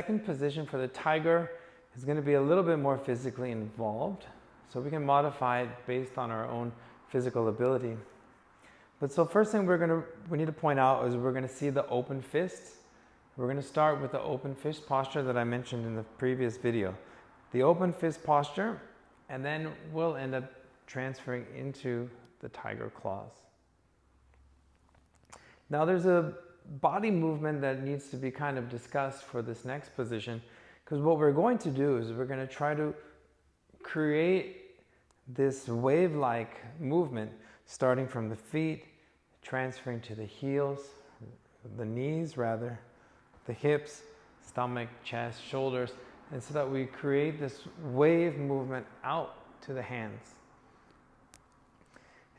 second position for the tiger is going to be a little bit more physically involved. So we can modify it based on our own physical ability. But so first thing we need to point out is we're going to see the open fists. We're going to start with the open fist posture that I mentioned in the previous video. The open fist posture, and then we'll end up transferring into the tiger claws. Now there's a body movement that needs to be kind of discussed for this next position, because what we're going to do is we're going to try to create this wave-like movement starting from the feet, transferring to the heels, the knees rather, the hips, stomach, chest, shoulders, and so that we create this wave movement out to the hands.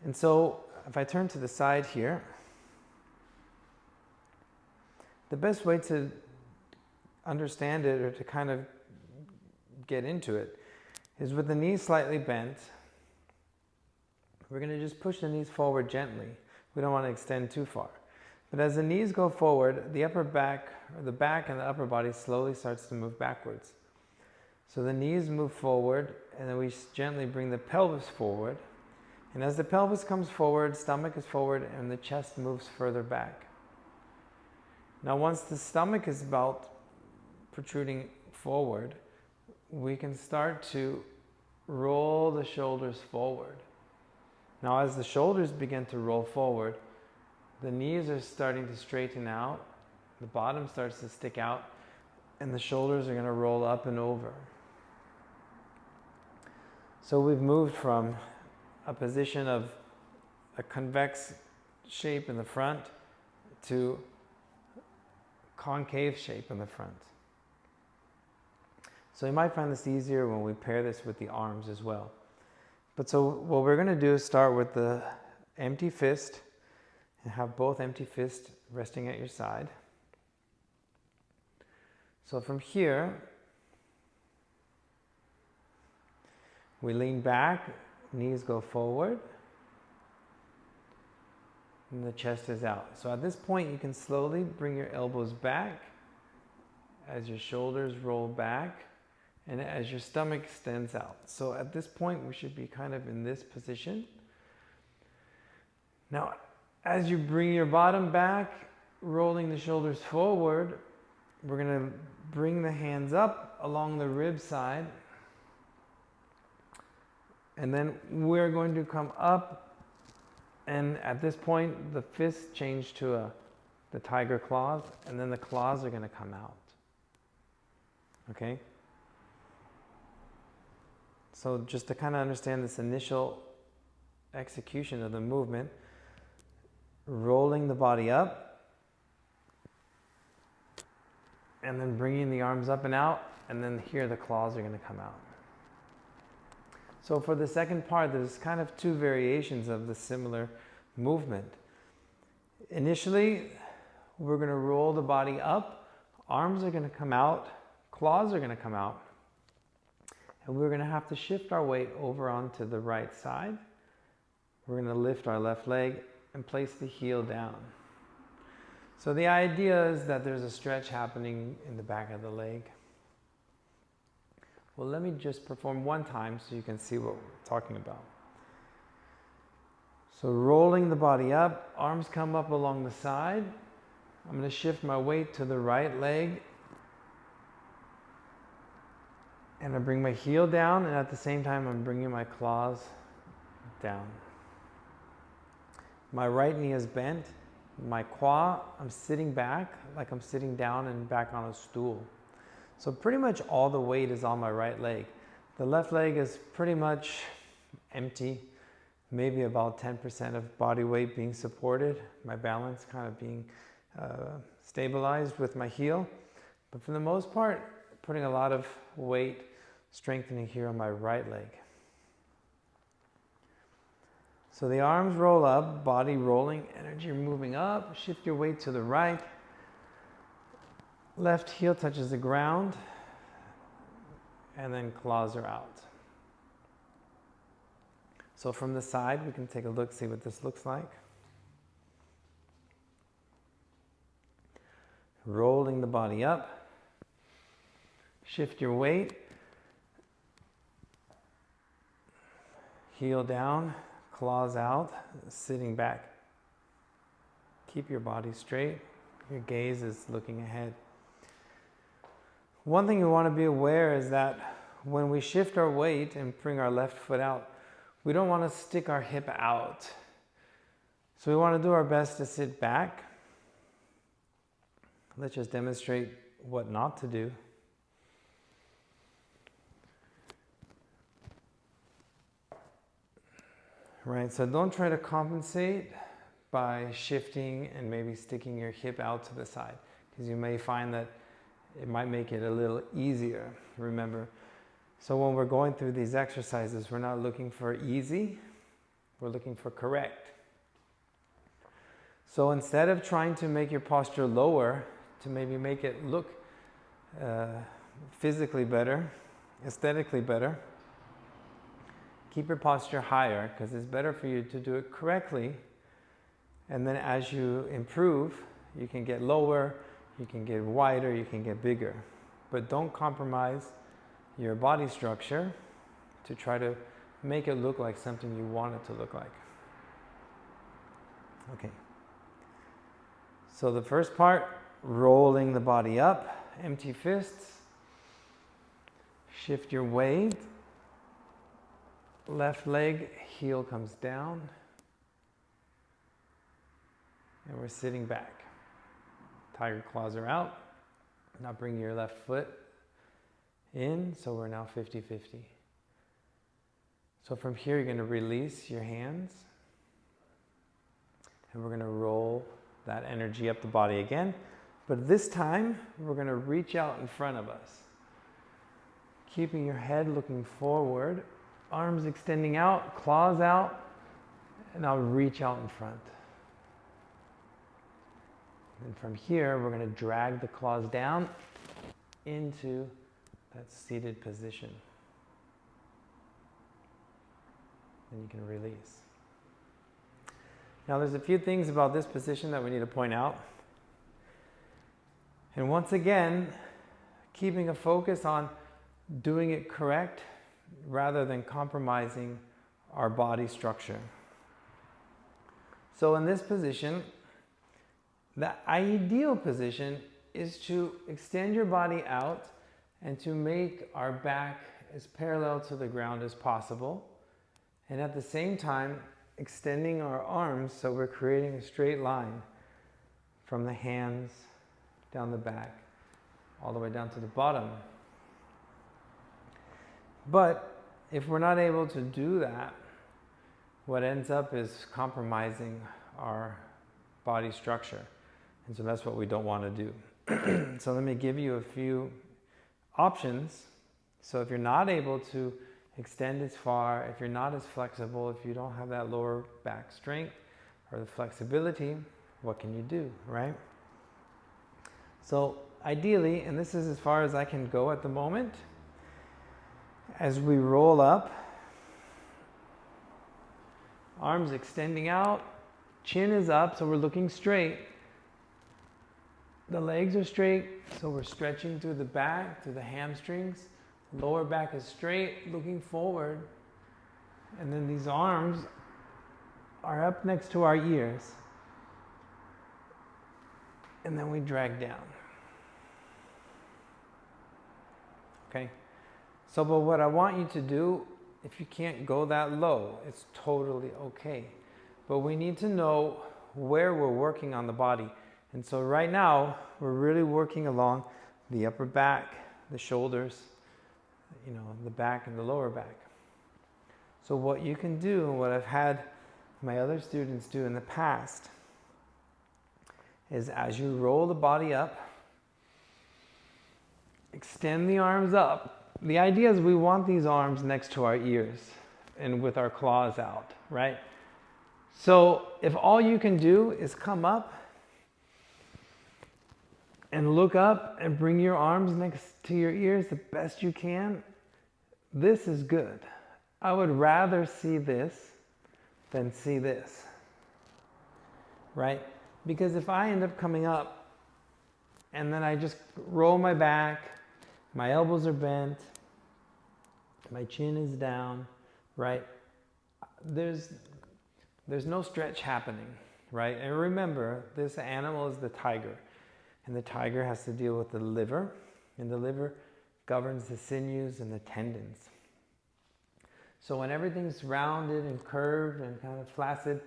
And so if I turn to the side here, the best way to understand it or to kind of get into it is with the knees slightly bent. We're going to just push the knees forward gently. We don't want to extend too far. But as the knees go forward, the upper back, or the back and the upper body slowly starts to move backwards. So the knees move forward, and then we gently bring the pelvis forward. And as the pelvis comes forward, stomach is forward, and the chest moves further back. Now once the stomach is about protruding forward, we can start to roll the shoulders forward. Now as the shoulders begin to roll forward, the knees are starting to straighten out, the bottom starts to stick out, and the shoulders are going to roll up and over. So we've moved from a position of a convex shape in the front to concave shape in the front. So you might find this easier when we pair this with the arms as well. But so what we're going to do is start with the empty fist and have both empty fists resting at your side. So from here, we lean back, knees go forward, and the chest is out. So at this point, you can slowly bring your elbows back as your shoulders roll back and as your stomach extends out. So at this point, we should be kind of in this position. Now, as you bring your bottom back, rolling the shoulders forward, we're going to bring the hands up along the rib side. And then we're going to come up, and at this point, the fists change to the tiger claws, and then the claws are going to come out. Okay? So just to kind of understand this initial execution of the movement, rolling the body up, and then bringing the arms up and out, and then here the claws are going to come out. So for the second part, there's kind of two variations of the similar movement. Initially, we're going to roll the body up, arms are going to come out, claws are going to come out, and we're going to have to shift our weight over onto the right side. We're going to lift our left leg and place the heel down. So the idea is that there's a stretch happening in the back of the leg. Well, let me just perform one time so you can see what we're talking about. So rolling the body up, arms come up along the side. I'm going to shift my weight to the right leg. And I bring my heel down, and at the same time, I'm bringing my claws down. My right knee is bent. My quad, I'm sitting back like I'm sitting down and back on a stool. So pretty much all the weight is on my right leg. The left leg is pretty much empty, maybe about 10% of body weight being supported, my balance kind of being stabilized with my heel. But for the most part, putting a lot of weight, strengthening here on my right leg. So the arms roll up, body rolling, energy moving up, shift your weight to the right. Left heel touches the ground, and then claws are out. So from the side, we can take a look, see what this looks like. Rolling the body up, Shift your weight. Heel down, claws out, sitting back. Keep your body straight. Your gaze is looking ahead. One thing you want to be aware is that when we shift our weight and bring our left foot out, we don't want to stick our hip out. So we want to do our best to sit back. Let's just demonstrate what not to do. Right, so don't try to compensate by shifting and maybe sticking your hip out to the side, because you may find that it might make it a little easier, remember. So when we're going through these exercises, we're not looking for easy, we're looking for correct. So instead of trying to make your posture lower, to maybe make it look physically better, aesthetically better, keep your posture higher, because it's better for you to do it correctly. And then as you improve, you can get lower, you can get wider, you can get bigger. But don't compromise your body structure to try to make it look like something you want it to look like. Okay. So the first part, rolling the body up, empty fists. Shift your weight. Left leg, heel comes down. And we're sitting back. Tiger claws are out. Now bring your left foot in, so we're now 50-50. So from here, you're going to release your hands. And we're going to roll that energy up the body again. But this time, we're going to reach out in front of us. Keeping your head looking forward, arms extending out, claws out, and now reach out in front. And from here, we're going to drag the claws down into that seated position. And you can release. Now there's a few things about this position that we need to point out. And once again, keeping a focus on doing it correct rather than compromising our body structure. So in this position, the ideal position is to extend your body out and to make our back as parallel to the ground as possible. And at the same time, extending our arms so we're creating a straight line from the hands down the back, all the way down to the bottom. But if we're not able to do that, what ends up is compromising our body structure. And so that's what we don't want to do. So let me give you a few options. So if you're not able to extend as far, if you're not as flexible, if you don't have that lower back strength or the flexibility, what can you do, right? So ideally, and this is as far as I can go at the moment, as we roll up, arms extending out, chin is up, so we're looking straight. The legs are straight, so we're stretching through the back, through the hamstrings. Lower back is straight, looking forward. And then these arms are up next to our ears. And then we drag down. Okay? So, but what I want you to do, if you can't go that low, it's totally okay. But we need to know where we're working on the body. And so right now, we're really working along the upper back, the shoulders, you know, the back and the lower back. So what you can do, and what I've had my other students do in the past, is as you roll the body up, extend the arms up. The idea is we want these arms next to our ears and with our claws out, right? So if all you can do is come up and look up and bring your arms next to your ears the best you can, this is good. I would rather see this than see this, right? Because if I end up coming up and then I just roll my back My elbows are bent. My chin is down, right? There's no stretch happening, right? And remember, this animal is the tiger. And the tiger has to deal with the liver. And the liver governs the sinews and the tendons. So when everything's rounded and curved and kind of flaccid,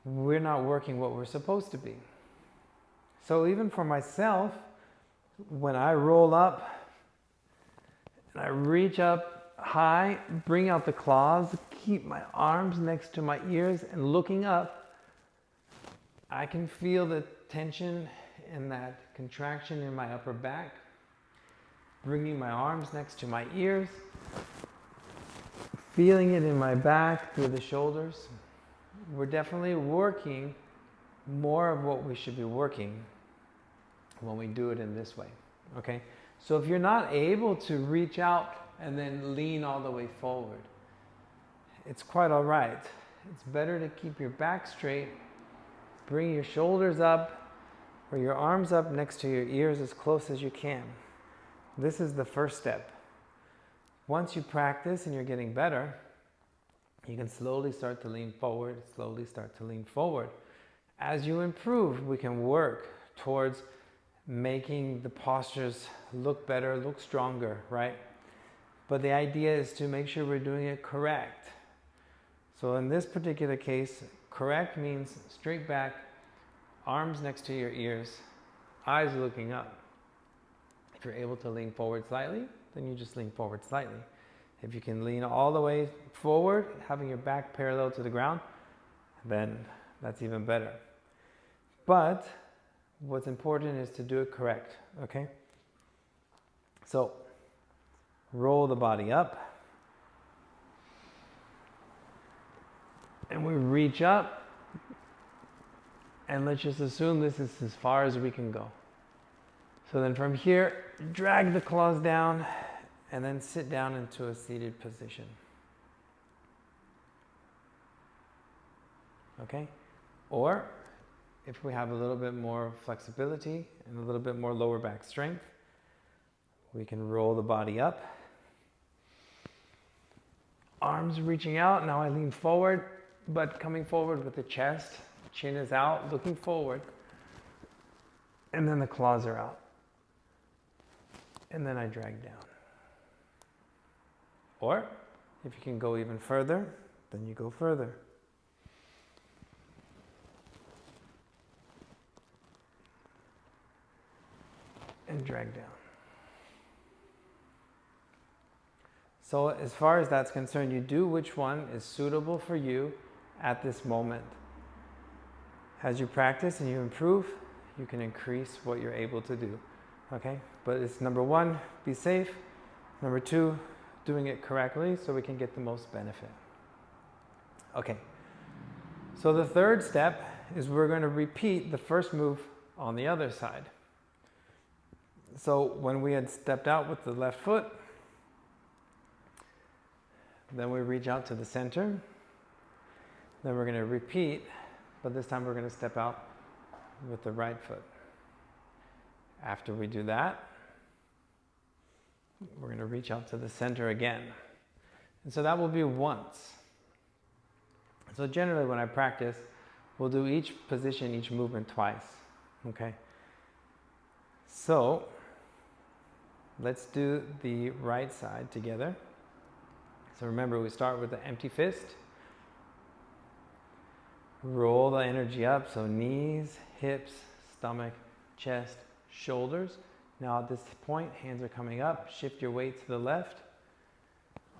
we're not working what we're supposed to be. So even for myself, when I roll up and I reach up high, bring out the claws, keep my arms next to my ears and looking up, I can feel the tension and that contraction in my upper back. Bringing my arms next to my ears, feeling it in my back through the shoulders. We're definitely working more of what we should be working when we do it in this way, okay? So if you're not able to reach out and then lean all the way forward, it's quite all right. It's better to keep your back straight, bring your shoulders up or your arms up next to your ears as close as you can. This is the first step. Once you practice and you're getting better, you can slowly start to lean forward, slowly start to lean forward. As you improve, we can work towards making the postures look better, look stronger, right? But the idea is to make sure we're doing it correct. So in this particular case, correct means straight back, arms next to your ears, eyes looking up. If you're able to lean forward slightly, then you just lean forward slightly. If you can lean all the way forward, having your back parallel to the ground, then that's even better. But what's important is to do it correct, okay? So, roll the body up. And we reach up. And let's just assume this is as far as we can go. So then from here, drag the claws down and then sit down into a seated position. Okay? Or if we have a little bit more flexibility and a little bit more lower back strength, we can roll the body up. Arms reaching out. Now I lean forward, but coming forward with the chest. Chin is out, looking forward. And then the claws are out. And then I drag down. Or, if you can go even further, then you go further. And drag down. So as far as that's concerned, you do which one is suitable for you at this moment. As you practice and you improve, you can increase what you're able to do. Okay? But it's number one, be safe. Number two, doing it correctly so we can get the most benefit. Okay. So the third step is we're going to repeat the first move on the other side. So when we had stepped out with the left foot, then we reach out to the center. Then we're going to repeat, but this time we're going to step out with the right foot. After we do that, we're going to reach out to the center again. And so that will be once. So generally when I practice, we'll do each position, each movement twice. Okay? So let's do the right side together. So remember, we start with the empty fist. Roll the energy up, so knees, hips, stomach, chest, shoulders. Now at this point, hands are coming up. Shift your weight to the left.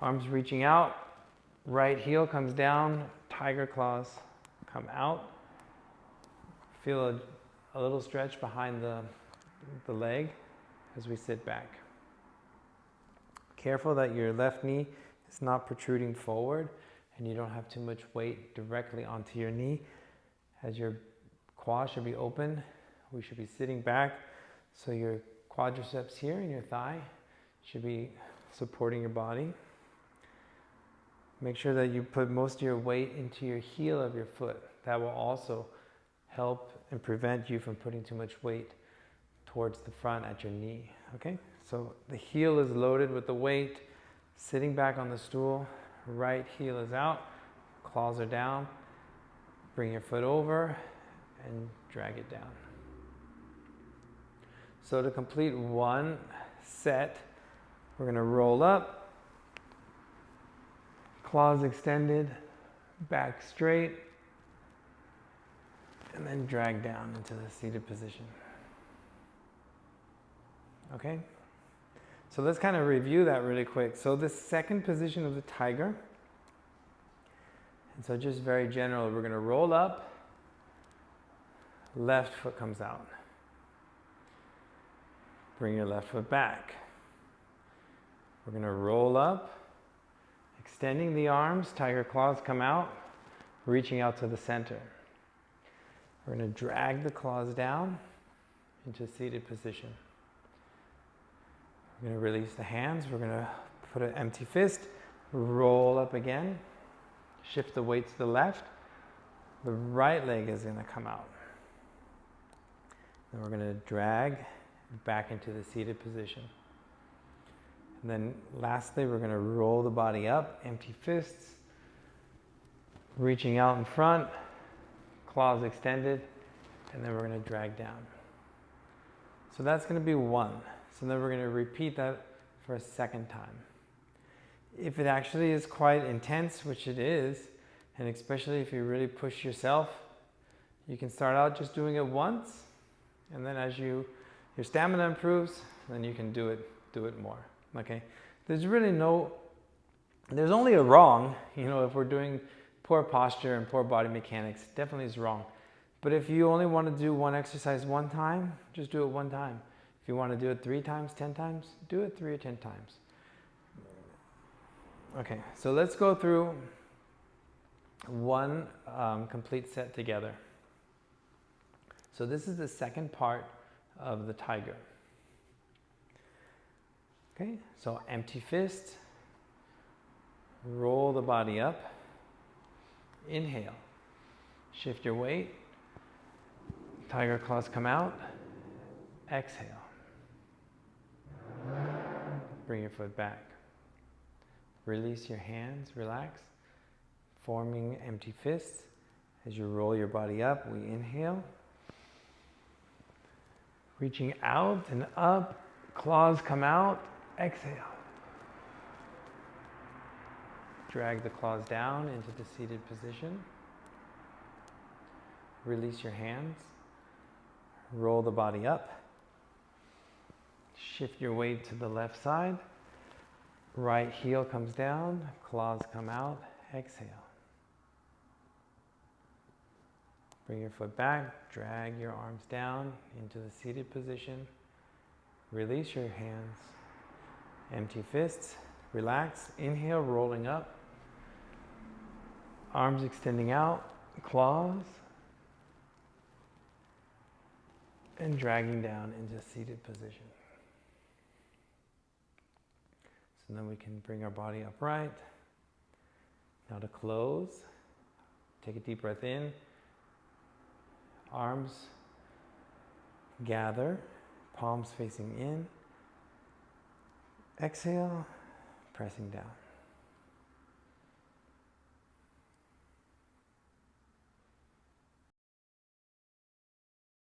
Arms reaching out. Right heel comes down. Tiger claws come out. Feel a little stretch behind the leg as we sit back. Careful that your left knee is not protruding forward and you don't have too much weight directly onto your knee. As your quad should be open, we should be sitting back, so your quadriceps here and your thigh should be supporting your body. Make sure that you put most of your weight into your heel of your foot. That will also help and prevent you from putting too much weight towards the front at your knee. Okay? So the heel is loaded with the weight, sitting back on the stool, right heel is out, claws are down, bring your foot over and drag it down. So to complete one set, we're going to roll up, claws extended, back straight, and then drag down into the seated position. Okay? So let's kind of review that really quick. So the second position of the tiger, and so just very general, we're going to roll up, left foot comes out. Bring your left foot back. We're going to roll up, extending the arms, tiger claws come out, reaching out to the center. We're going to drag the claws down into seated position. We're going to release the hands. We're going to put an empty fist, roll up again, shift the weight to the left. The right leg is going to come out. Then we're going to drag back into the seated position. And then lastly, we're going to roll the body up, empty fists, reaching out in front, claws extended, and then we're going to drag down. So that's going to be one. So then we're going to repeat that for a second time. If it actually is quite intense, which it is, and especially if you really push yourself, you can start out just doing it once, and then as your stamina improves, then you can do it more. Okay? There's only a wrong, if we're doing poor posture and poor body mechanics, definitely is wrong. But if you only want to do one exercise one time, just do it one time. If you want to do it 3 times, 10 times, do it 3 or 10 times. Okay, so let's go through one complete set together. So this is the second part of the tiger. Okay, so empty fist, roll the body up, inhale, shift your weight, tiger claws come out, exhale, bring your foot back, release your hands, relax, forming empty fists. As you roll your body up, we inhale, reaching out and up, claws come out, exhale. Drag the claws down into the seated position. Release your hands. Roll the body up. Shift your weight to the left side. Right heel comes down, claws come out, exhale. Bring your foot back, drag your arms down into the seated position. Release your hands. Empty fists, relax, inhale, rolling up. Arms extending out, claws, and dragging down into seated position. So then we can bring our body upright. Now to close, take a deep breath in. Arms gather, palms facing in. Exhale, pressing down.